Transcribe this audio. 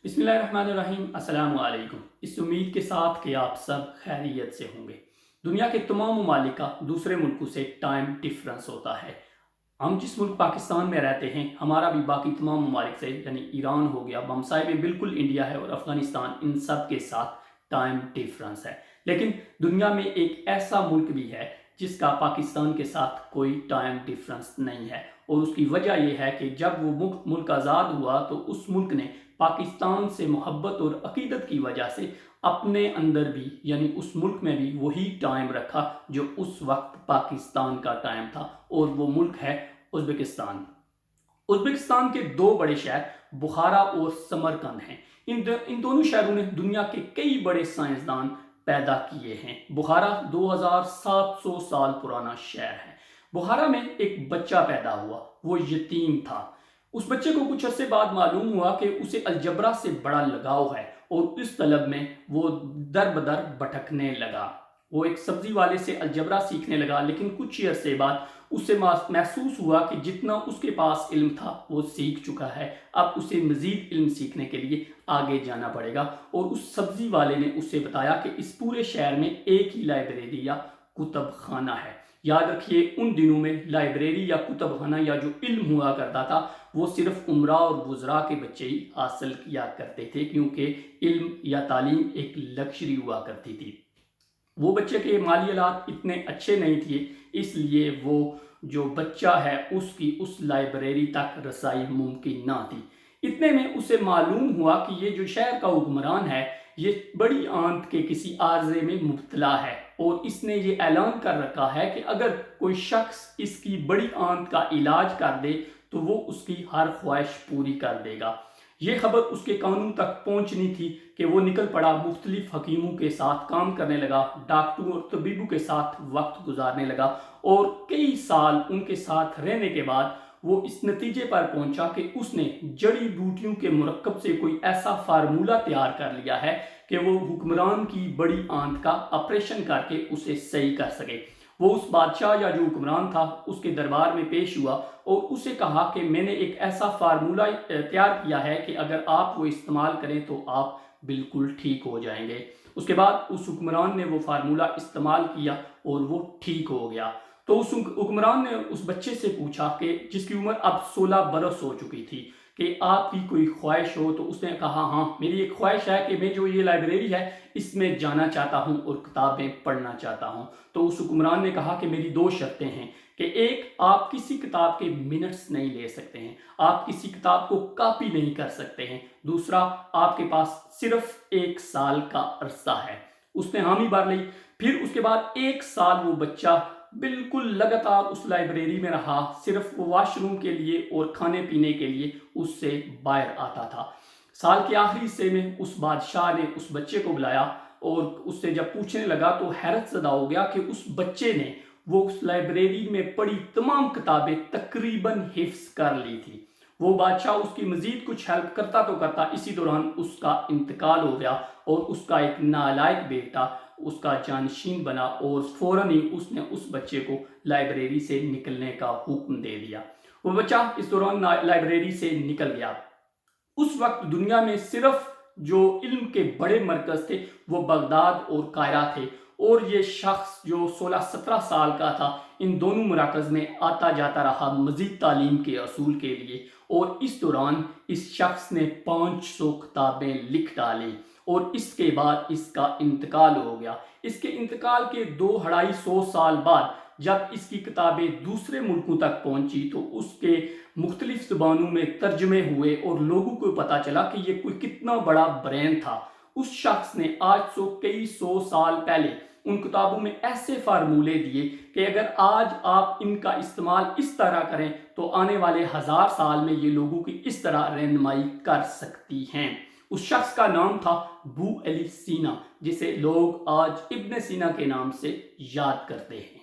بسم اللہ الرحمن الرحیم۔ السلام علیکم۔ اس امید کے ساتھ کہ آپ سب خیریت سے ہوں گے۔ دنیا کے تمام ممالک کا دوسرے ملکوں سے ٹائم ڈیفرنس ہوتا ہے۔ ہم جس ملک پاکستان میں رہتے ہیں، ہمارا بھی باقی تمام ممالک سے یعنی ایران ہو گیا، ہمسائے میں بالکل انڈیا ہے اور افغانستان، ان سب کے ساتھ ٹائم ڈیفرنس ہے۔ لیکن دنیا میں ایک ایسا ملک بھی ہے جس کا پاکستان کے ساتھ کوئی ٹائم ڈیفرنس نہیں ہے، اور اس کی وجہ یہ ہے کہ جب وہ ملک آزاد ہوا تو اس ملک نے پاکستان سے محبت اور عقیدت کی وجہ سے اپنے اندر بھی یعنی اس ملک میں بھی وہی ٹائم رکھا جو اس وقت پاکستان کا ٹائم تھا، اور وہ ملک ہے ازبکستان۔ ازبکستان کے دو بڑے شہر بخارا اور سمرقند ہیں۔ ان دونوں شہروں نے دنیا کے کئی بڑے سائنسدان پیدا کیے ہیں۔ بخارا 2700 سال پرانا شہر ہے۔ بخارا میں ایک بچہ پیدا ہوا، وہ یتیم تھا۔ اس بچے کو کچھ عرصے بعد معلوم ہوا کہ اسے الجبرا سے بڑا لگاؤ ہے، اور اس طلب میں وہ در بدر بھٹکنے لگا۔ وہ ایک سبزی والے سے الجبرا سیکھنے لگا، لیکن کچھ ہی عرصے بعد اسے محسوس ہوا کہ جتنا اس کے پاس علم تھا وہ سیکھ چکا ہے، اب اسے مزید علم سیکھنے کے لیے آگے جانا پڑے گا۔ اور اس سبزی والے نے اسے بتایا کہ اس پورے شہر میں ایک ہی لائبریری یا کتب خانہ ہے۔ یاد رکھیے، ان دنوں میں لائبریری یا کتب خانہ یا جو علم ہوا کرتا تھا وہ صرف امراء اور وزراء کے بچے ہی حاصل کیا کرتے تھے، کیونکہ علم یا تعلیم ایک لگژری ہوا کرتی تھی۔ وہ بچے کے مالی حالات اتنے اچھے نہیں تھے، اس لیے وہ جو بچہ ہے اس کی اس لائبریری تک رسائی ممکن نہ تھی۔ اتنے میں اسے معلوم ہوا کہ یہ جو شہر کا حکمران ہے یہ بڑی آنت کے کسی عارضے میں مبتلا ہے، اور اس نے یہ اعلان کر رکھا ہے کہ اگر کوئی شخص اس کی بڑی آنت کا علاج کر دے تو وہ اس کی ہر خواہش پوری کر دے گا۔ یہ خبر اس کے کانوں تک پہنچنی تھی کہ وہ نکل پڑا، مختلف حکیموں کے ساتھ کام کرنے لگا، ڈاکٹروں اور طبیبوں کے ساتھ وقت گزارنے لگا، اور کئی سال ان کے ساتھ رہنے کے بعد وہ اس نتیجے پر پہنچا کہ اس نے جڑی بوٹیوں کے مرکب سے کوئی ایسا فارمولہ تیار کر لیا ہے کہ وہ حکمران کی بڑی آنت کا آپریشن کر کے اسے صحیح کر سکے۔ وہ اس بادشاہ یا جو حکمران تھا اس کے دربار میں پیش ہوا اور اسے کہا کہ میں نے ایک ایسا فارمولہ تیار کیا ہے کہ اگر آپ وہ استعمال کریں تو آپ بالکل ٹھیک ہو جائیں گے۔ اس کے بعد اس حکمران نے وہ فارمولہ استعمال کیا اور وہ ٹھیک ہو گیا۔ تو اس حکمران نے اس بچے سے پوچھا کہ جس کی عمر اب 16 برس ہو چکی تھی کہ آپ کی کوئی خواہش ہو، تو اس نے کہا ہاں، میری ایک خواہش ہے کہ میں جو یہ لائبریری ہے اس میں جانا چاہتا ہوں اور کتابیں پڑھنا چاہتا ہوں۔ تو اس حکمران نے کہا کہ میری دو شرطیں ہیں کہ ایک، آپ کسی کتاب کے منٹس نہیں لے سکتے ہیں، آپ کسی کتاب کو کاپی نہیں کر سکتے ہیں، دوسرا آپ کے پاس صرف 1 سال کا عرصہ ہے۔ اس نے حامی بھر لی۔ پھر اس کے بعد 1 سال وہ بچہ بالکل لگاتار اس لائبریری میں رہا، صرف وہ واش روم کے لیے اور کھانے پینے کے لیے اس سے باہر آتا تھا۔ سال کے آخری حصے میں اس بادشاہ نے اس بچے کو بلایا اور اس سے جب پوچھنے لگا تو حیرت زدہ ہو گیا کہ اس بچے نے وہ اس لائبریری میں پڑھی تمام کتابیں تقریباً حفظ کر لی تھی۔ وہ بادشاہ اس کی مزید کچھ ہیلپ کرتا تو کرتا، اسی دوران اس کا انتقال ہو گیا اور اس کا ایک نالائق بیٹا اس کا جانشین بنا، اور فوراً ہی اس نے اس بچے کو لائبریری سے نکلنے کا حکم دے دیا۔ وہ بچہ اس دوران لائبریری سے نکل گیا۔ اس وقت دنیا میں صرف جو علم کے بڑے مرکز تھے وہ بغداد اور قاہرہ تھے، اور یہ شخص جو 16-17 سال کا تھا ان دونوں مراکز میں آتا جاتا رہا مزید تعلیم کے حصول کے لیے، اور اس دوران اس شخص نے 500 کتابیں لکھ ڈالیں، اور اس کے بعد اس کا انتقال ہو گیا۔ اس کے انتقال کے 200-250 سال بعد جب اس کی کتابیں دوسرے ملکوں تک پہنچی تو اس کے مختلف زبانوں میں ترجمے ہوئے، اور لوگوں کو پتا چلا کہ یہ کوئی کتنا بڑا برین تھا۔ اس شخص نے آج کئی سو سال پہلے ان کتابوں میں ایسے فارمولے دیے کہ اگر آج آپ ان کا استعمال اس طرح کریں تو آنے والے 1000 سال میں یہ لوگوں کی اس طرح رہنمائی کر سکتی ہیں۔ اس شخص کا نام تھا ابو علی سینا، جسے لوگ آج ابن سینا کے نام سے یاد کرتے ہیں۔